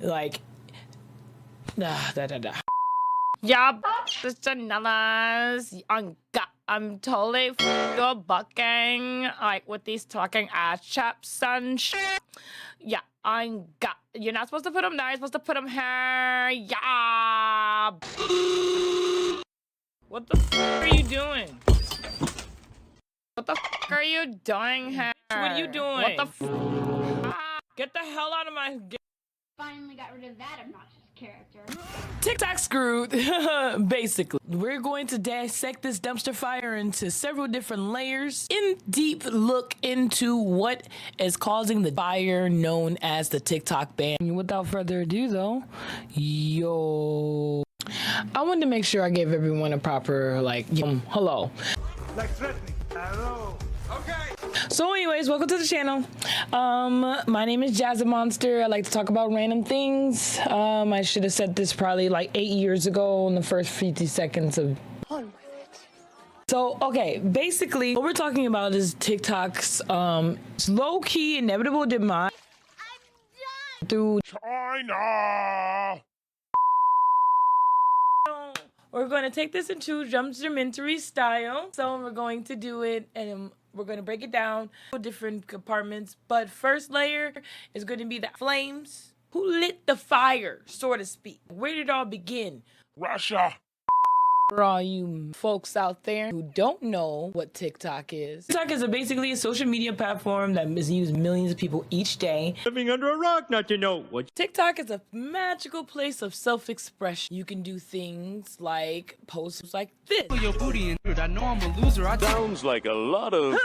like, yeah, just another. I'm totally your bucking, like with these talking ass chaps and shit. Yeah, you're not supposed to put them there, you're supposed to put them here. Yeah. What the f are you doing? What the f are you doing here? What are you doing? What the f? Get the hell out of my. Finally got rid of that obnoxious character. TikTok screwed. Basically, we're going to dissect this dumpster fire into several different layers, in deep look into what is causing the fire known as the TikTok ban. Without further ado though, I wanted to make sure I gave everyone a proper hello. Like threatening. Hello. Okay. So anyways, welcome to the channel. My name is Jazza Monster. I like to talk about random things. I should have said this probably like 8 years ago in the first 50 seconds of. On with it. So, okay, basically what we're talking about is TikTok's low-key inevitable demise through China. We're going to take this into jumpsermentary style. So we're going to do it and we're going to break it down to different compartments. But first layer is going to be the flames. Who lit the fire, so to speak? Where did it all begin? Russia. For all you folks out there who don't know what TikTok is. TikTok is basically a social media platform that is used millions of people each day. Living under a rock not to know what. TikTok is a magical place of self-expression. You can do things like posts like this. Your booty and I know I'm a loser. Sounds like a lot of.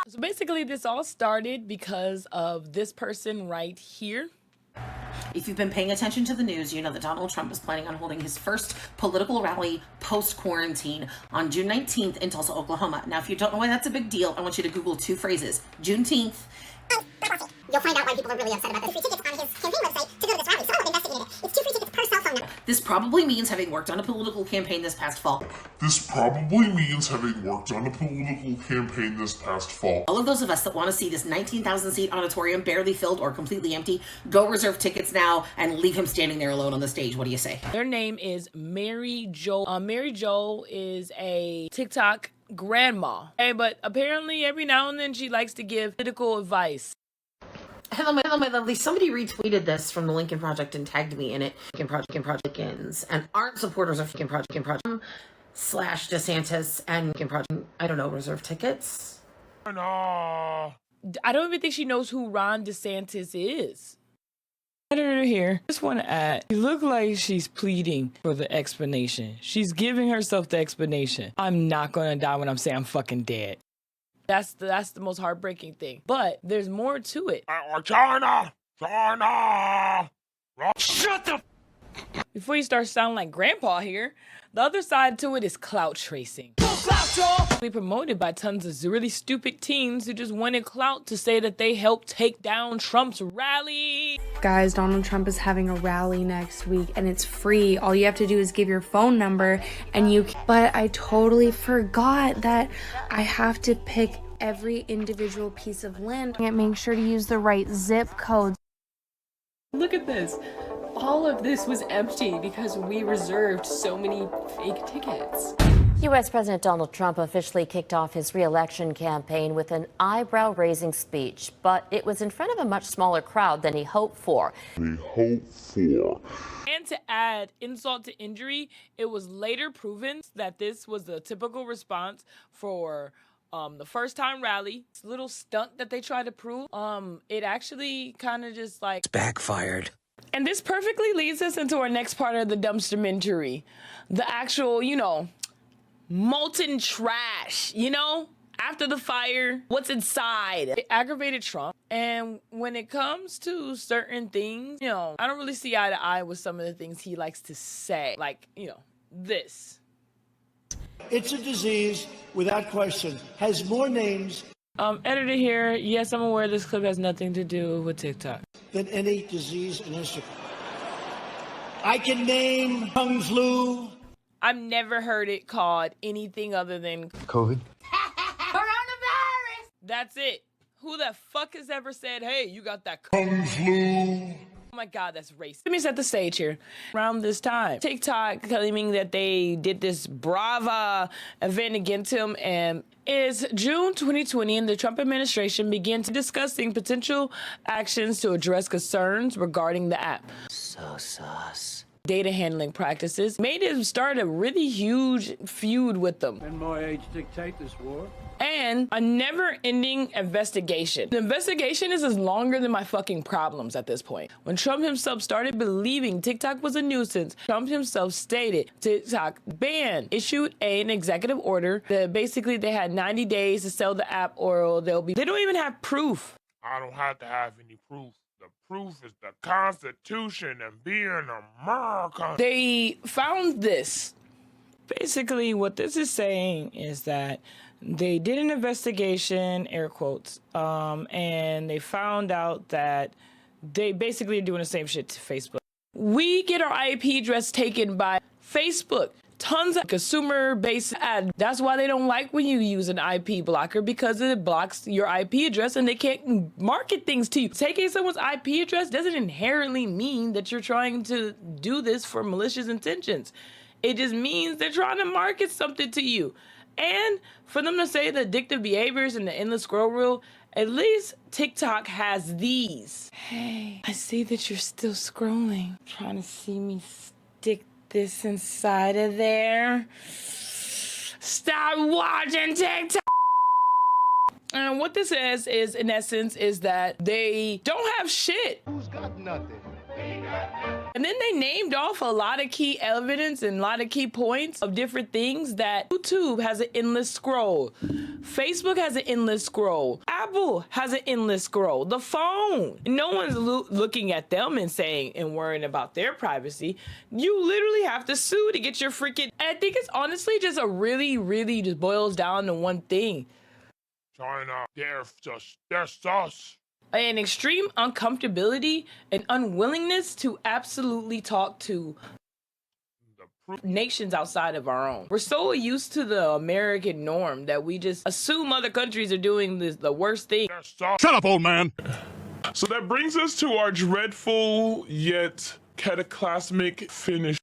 So basically this all started because of this person right here. If you've been paying attention to the news, you know that Donald Trump is planning on holding his first political rally post-quarantine on June 19th in Tulsa, Oklahoma. Now, if you don't know why that's a big deal, I want you to Google two phrases. Juneteenth. You'll find out why people are really upset about this. Free tickets on his campaign website to go to this rally. Someone investigated it. It's 2 free tickets per cell phone number. This probably means having worked on a political campaign this past fall. All of those of us that want to see this 19,000-seat auditorium barely filled or completely empty, go reserve tickets now and leave him standing there alone on the stage. What do you say? Their name is Mary Jo. Mary Jo is a TikTok grandma. Okay, but apparently every now and then she likes to give political advice. Hello, my lovely. Somebody retweeted this from the Lincoln Project and tagged me in it. Lincoln Project and aren't supporters of Lincoln Project slash DeSantis and Lincoln Project. I don't know, reserve tickets? No. I don't even think she knows who Ron DeSantis is. Editor here. Just want to add, you look like she's pleading for the explanation. She's giving herself the explanation. I'm not gonna die when I'm saying I'm fucking dead. That's the most heartbreaking thing. But there's more to it. China! Shut the. Before you start sounding like grandpa here, the other side to it is clout tracing. Promoted by tons of really stupid teens who just wanted clout to say that they helped take down Trump's rally. Guys, Donald Trump is having a rally next week and it's free. All you have to do is give your phone number and you can. But I totally forgot that I have to pick every individual piece of land and make sure to use the right zip code. Look at this. All of this was empty because we reserved so many fake tickets. U.S. President Donald Trump officially kicked off his re-election campaign with an eyebrow-raising speech, but it was in front of a much smaller crowd than he hoped for. And to add insult to injury, it was later proven that this was the typical response for the first time rally. This little stunt that they tried to prove, it actually kind of just like Backfired. And this perfectly leads us into our next part of the dumpstermentary. The actual, molten trash, after the fire, what's inside. It aggravated Trump. And when it comes to certain things, I don't really see eye to eye with some of the things he likes to say. Like, this. It's a disease, without question, has more names. Editor here, yes, I'm aware this clip has nothing to do with TikTok. Than any disease in history. I can name Kung Flu. I've never heard it called anything other than COVID. Coronavirus. That's it. Who the fuck has ever said, hey, you got that Kung Flu? Oh my God, that's racist. Let me set the stage here. Around this time, TikTok claiming that they did this Brava event against him, and it's June 2020, and the Trump administration began discussing potential actions to address concerns regarding the app. So sus. Data handling practices made him start a really huge feud with them. And my age dictate this war. And a never-ending investigation. The investigation is as longer than my fucking problems at this point. When Trump himself started believing TikTok was a nuisance, Trump himself stated TikTok issued an executive order that basically they had 90 days to sell the app or they don't even have proof. I don't have to have any proof. The proof is the Constitution and being American. They found this. Basically, what this is saying is that they did an investigation, air quotes, and they found out that they basically are doing the same shit to Facebook. We get our IP address taken by Facebook. Tons of consumer-based ads. That's why they don't like when you use an IP blocker, because it blocks your IP address and they can't market things to you. Taking someone's IP address doesn't inherently mean that you're trying to do this for malicious intentions. It just means they're trying to market something to you. And for them to say the addictive behaviors and the endless scroll rule, at least TikTok has these. Hey, I see that you're still scrolling. Trying to see me stick this inside of there. Stop watching TikTok. And what this says is, in essence, is that they don't have shit. Who's got nothing? And then they named off a lot of key evidence and a lot of key points of different things that YouTube has an endless scroll. Facebook has an endless scroll. Apple has an endless scroll. The phone. No one's looking at them and saying and worrying about their privacy. You literally have to sue to get your freaking... I think it's honestly just just boils down to one thing. China, they're sus. An extreme uncomfortability and unwillingness to absolutely talk to nations outside of our own. We're so used to the American norm that we just assume other countries are doing the worst thing. Shut up, old man. So that brings us to our dreadful yet cataclysmic finish.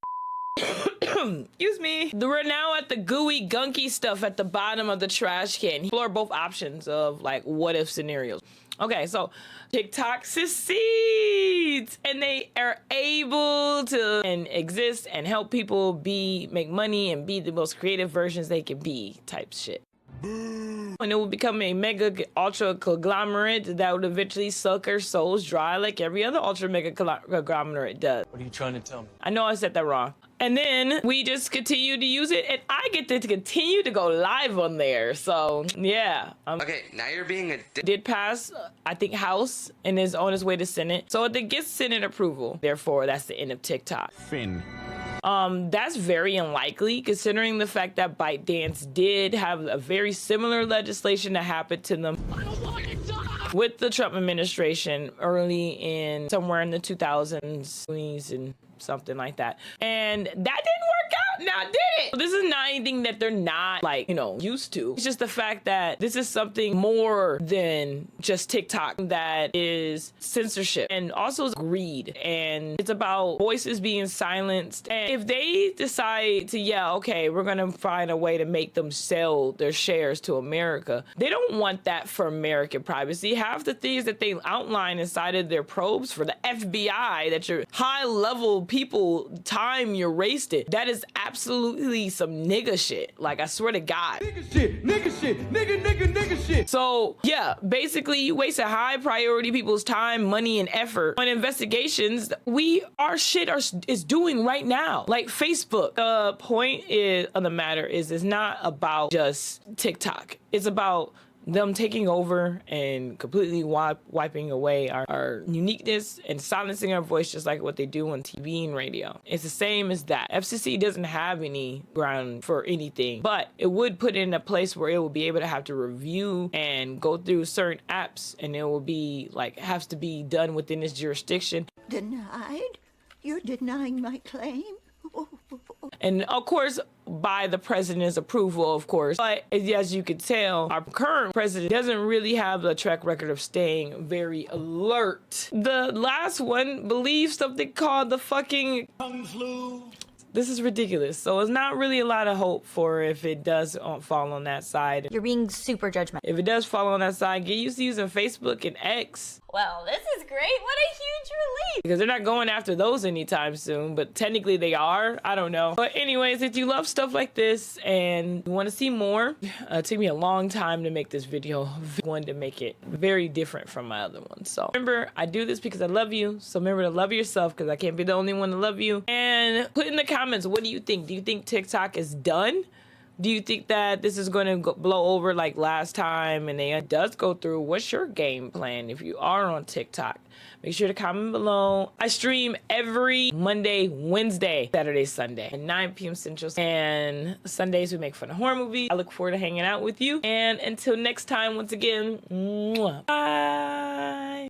Excuse me. We're now at the gooey, gunky stuff at the bottom of the trash can. Explore both options of like what if scenarios. Okay, so TikTok succeeds and they are able to exist and help people make money and be the most creative versions they can be type shit. And it will become a mega ultra conglomerate that would eventually suck our souls dry like every other ultra mega conglomerate does. What are you trying to tell me? I know I said that wrong. And then we just continue to use it, and I get to continue to go live on there. So yeah. Okay, now you're being a did pass, I think, House and is on its way to Senate. So it gets Senate approval. Therefore, that's the end of TikTok. Finn. That's very unlikely, considering the fact that ByteDance did have a very similar legislation that happened to them with the Trump administration early in somewhere in the 2000s, 20s, and something like that. And that didn't work out now, did it? This is not anything that they're not like, used to. It's just the fact that this is something more than just TikTok that is censorship and also greed. And it's about voices being silenced. And if they decide to, okay, we're going to find a way to make them sell their shares to America, they don't want that for American privacy. Half the things that they outline inside of their probes for the FBI, that your high level people time you're wasted, that is absolutely some nigga shit. Like, I swear to God. Nigga shit, nigga shit. So yeah, basically you wasted high priority people's time, money, and effort on investigations our shit is doing right now. Like Facebook. The point of the matter is it's not about just TikTok. It's about them taking over and completely wiping away our uniqueness and silencing our voice, just like what they do on TV and radio. It's the same as that. FCC doesn't have any ground for anything, but it would put it in a place where it will be able to have to review and go through certain apps, and it will be like, has to be done within its jurisdiction. Denied? You're denying my claim? And of course, by the president's approval, of course. But as you could tell, our current president doesn't really have a track record of staying very alert. The last one believes something called the fucking Kung flu. This is ridiculous. So it's not really a lot of hope for if it does fall on that side. You're being super judgmental. If it does fall on that side, get used to using Facebook and X. Well, this is great. What a huge relief. Because they're not going after those anytime soon, but technically they are. I don't know. But anyways, if you love stuff like this and you want to see more, it took me a long time to make this video. I wanted to make it very different from my other ones. So remember, I do this because I love you. So remember to love yourself, because I can't be the only one to love you. And put in the comments, what do you think? Do you think TikTok is done? Do you think that this is going to blow over like last time and it does go through? What's your game plan if you are on TikTok? Make sure to comment below. I stream every Monday, Wednesday, Saturday, Sunday at 9 p.m. Central. And Sundays we make fun of horror movies. I look forward to hanging out with you. And until next time, once again, bye.